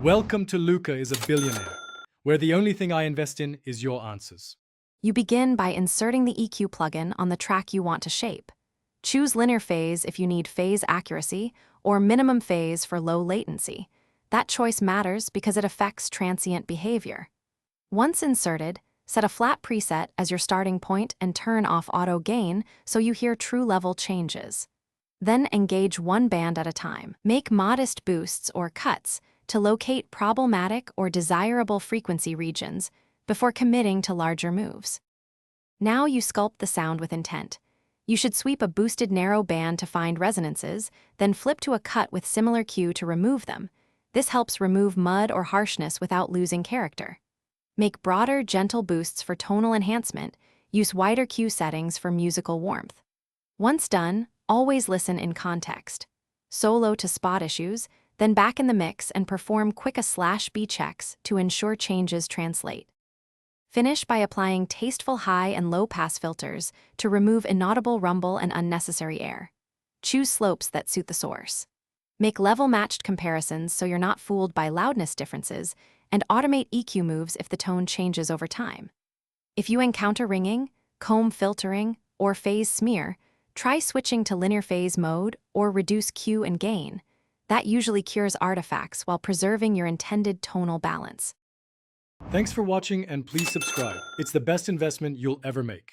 Welcome to Luca is a Billionaire, where the only thing I invest in is your answers. You begin by inserting the EQ plugin on the track you want to shape. Choose linear phase if you need phase accuracy, or minimum phase for low latency. That choice matters because it affects transient behavior. Once inserted, set a flat preset as your starting point and turn off auto gain so you hear true level changes. Then engage one band at a time. Make modest boosts or cuts to locate problematic or desirable frequency regions before committing to larger moves. Now you sculpt the sound with intent. You should sweep a boosted narrow band to find resonances, then flip to a cut with similar cue to remove them. This helps remove mud or harshness without losing character. Make broader, gentle boosts for tonal enhancement. Use wider cue settings for musical warmth. Once done, always listen in context. Solo to spot issues, then back in the mix and perform quick A/B checks to ensure changes translate. Finish by applying tasteful high and low pass filters to remove inaudible rumble and unnecessary air. Choose slopes that suit the source. Make level-matched comparisons so you're not fooled by loudness differences, and automate EQ moves if the tone changes over time. If you encounter ringing, comb filtering, or phase smear, try switching to linear phase mode or reduce cue and gain. That usually cures artifacts while preserving your intended tonal balance. Thanks for watching and please subscribe. It's the best investment you'll ever make.